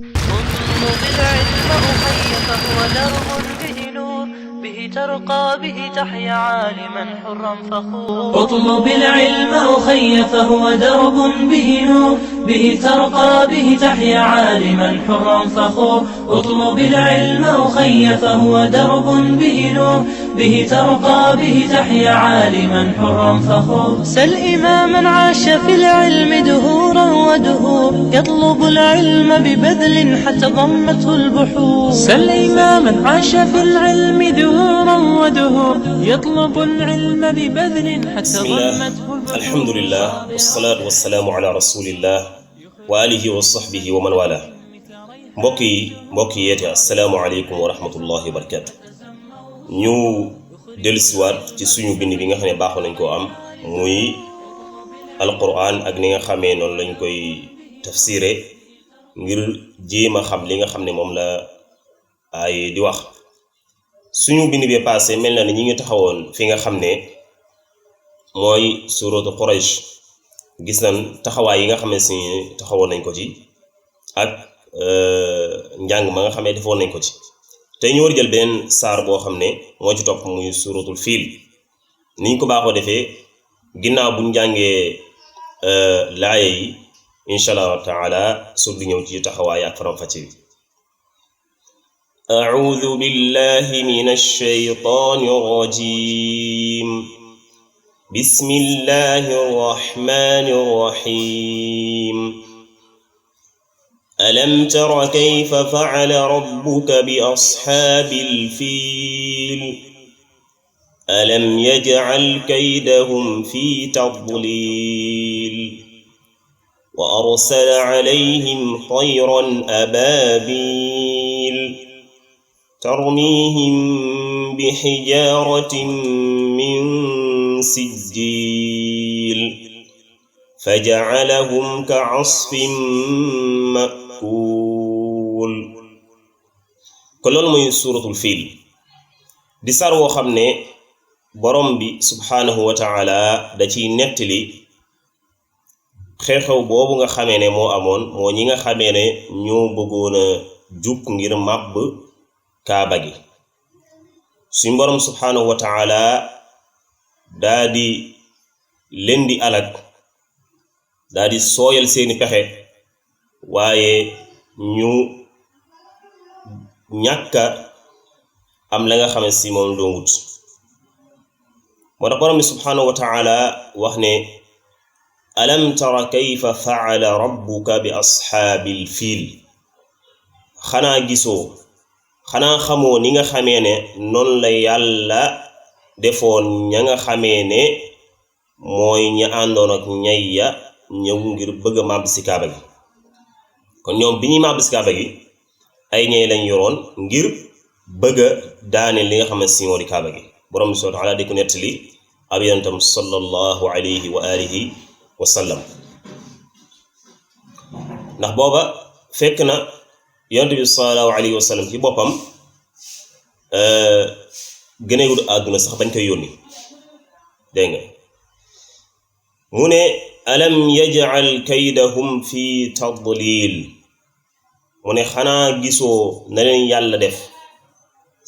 اطلب العلم أخي فهو درب به نور به ترقى به تحيا عالما حرا فخور. اطلب العلم أخي فهو درب به نور به ترقى به تحيا عالما حرا فخور. اطلب العلم أخي فهو درب به نور به ترقى به تحيا عالما حرا فخور. سل إماما عاش في العلم دهورا ودهور يطلب العلم ببذل حتى ضمته البحور. سل إماما عاش في العلم دهورا ودهور يطلب العلم ببذل حتى ضمته البحور. الحمد لله والصلاة والسلام على رسول الله وآله وصحبه ومن والاه. mbokk yi yeete assalaamu aleykum wa rahmatullahi wa barakatu. ñu dellusiwaat ci suñu bind bi nga xam ne baaxoo nañ koo am muy alquran ak ni nga xamee noonu lañ koy tafsiré ngir jéem a xam li nga xam ne moom la ay di wax. suñu bind bi passé mel na ni ñi ngi taxawoon fi nga xam ne mooy suratu Quraysh. gis nañ taxawaay yi nga xam ne si taxawoon nañ ko ci ak njàng ma nga xam ne defoon nañ ko ci. tey ñu war jël beneen saar boo xam ne moo ci topp muy suratul fiil. niñ ko baaxoo defee ginnaaw buñ jàngee laaya yi insha allahu taala soog di ñëw ci taxawaay ak faram-fàcce bi. a'udhu billahi minash shaytanir rajim. bismillahir rahmanir rahim. ألم تر كيف فعل ربك بأصحاب الفيل ألم يجعل كيدهم في تضليل وأرسل عليهم طيرا أبابيل ترميهم بحجارة من سجيل فجعلهم كعصف مأكول. kon loolu mooy suuratul fiil di saar woo xam ne borom bi subhaanahu wa taala da ciy nettali xew-xew boobu nga xamee ne moo amoon moo ñi nga xamee ne ñoo bëggoon a jug ngir màbb kaaba gi. suñ borom subhaanahu wa taala daa di leen di alag daa di sooyal seeni pexe waaye ñu ñàkka am la nga xam ne si moom doon wut. moo tax borom bi subhaanahu wa taala wax ne alam tara kayfa faala rabbuka bi ashaabil fiil. xanaa gisoo xanaa xamoo ni nga xamee ne noonu la yàlla defoon ña nga xamee ne mooy ña àndoon ak ñay ya ñëw ngir bëgg a màbb si kaaba gi. kon ñoom bi ñuy màbb si kaaba gi ay ñay lañ yoroon ngir bëgg a daaneel li nga xam ne si moo di kaaba gi. borom bi subhaanahu wa taala di ko nettali ab yonentam sallallahu alayhi wa alihi wa sallam. ndax booba fekk na yonent bi sallallahu alayhi wa sallam ci boppam gëneewul àdduna sax bañ koy yónni. dégg nga mu ne alam yaj'al kaydahum fi tadlil. mu ne xanaa gisoo na leen yàlla def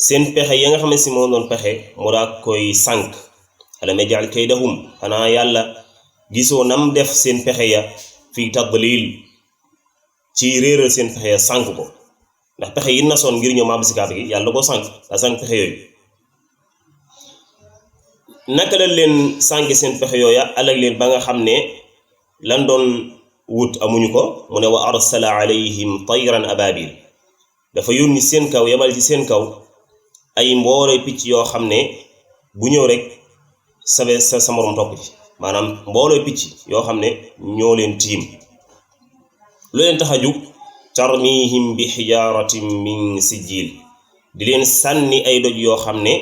seen pexe ya nga xam ne si moo doon pexe mu daa koy sànk. alam yaj'al kaydahum xanaa yàlla gisoo nam def seen pexe ya fi tadlil ci réeral seen pexe ya sànk ko. ndax pexe yi nasoon ngir ñëw màbb si kaaba gi yàlla ko sànk daa sànk pexe yooyu. naka la leen sànk seen pexe yooya alag leen ba nga xam ne lan doon wut amuñu ko. mu ne wa arsala alayhim tayran ababil. dafa yónni seen kaw yebal ci seen kaw ay mbooloo picc yoo xam ne bu ñëw rek sa morom topp ci. maanaam mbooloo picc yoo xam ne ñoo leen tiim. lu leen tax a jug tarmihim bi xijaaratin min sijil. di leen sànni ay doj yoo xam ne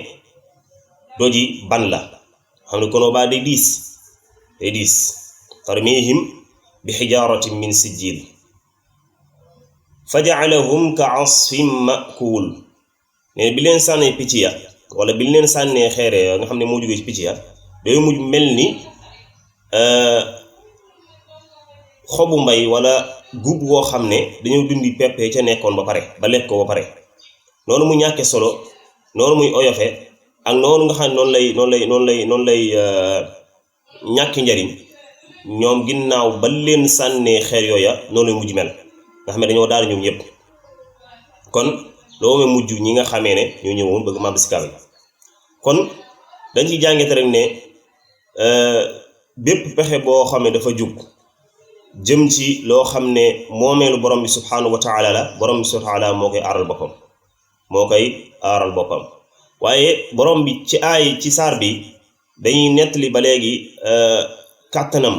doji ban la xam ne kono baa day diis tarmihim bi xijaaratin min sijil faja'alahum ka asfin ma'kul. ne bi leen sànnee picc ya wala bi leen sànnee xeere ya nga xam ne moo jógee ci picc ya day mujj mel ni xobu mbay wala guub goo xam ne dañoo dundi pepp ca nekkoon ba pare ba lekk ko ba pare noonu mu ñàkke solo noonu muy oyofe ak noonu nga xam ne noonu lay ñàkki njariñ ñoom ginnaaw ba leen sànnee xeer yooya noonu lay mujj mel nga xam ne dañoo daal ñoom ñëpp kon loolu mujj ñi nga xamee ne ñoo ñëwoon bëgg màbb si kaaba gi kon dañ ci jàngete rek ne bépp pexe boo xam ne dafa jug jëm ci loo xam ne moomeelu borom bi subhanahu wa taala la borom bi subhanahu wa taala moo koy aaral boppam waaye borom bi ci ci saar bi dañuy nettali ba léegi kàttanam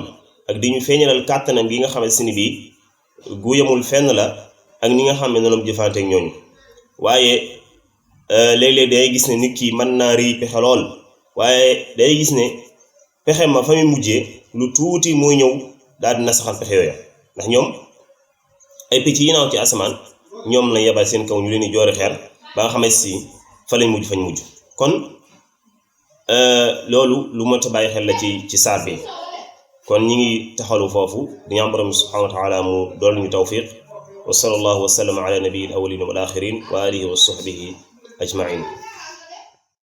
ak di ñu feeñalal kàttanam gi nga xamante ni bii gu yemul fenn la ak ni nga xam ne noonu jëfante ak ñooñu waaye léeg-léeg day gis ne nit ki mën naa rii pexe lool waaye day gis ne pexe ma fa muy mujjee lu tuuti mooy ñëw daal dina saxal pexe yooya ndax ñoom ay picc yi naaw ci asamaan ñoom lañ yebal seen kaw ñu leen di joori xeer ba nga xamante si fa lañ mujj fañ mujj kon loolu lu mënta bàyyi xel la ci saar bi kon ñi ngi taxalu foofu di ñaan borom subhanahu wa taala mu dool ñu tawfiq wa sallallahu wa sallam ala nabiyil awwalin wal akhirin wa alihi wa sahbihi ajmain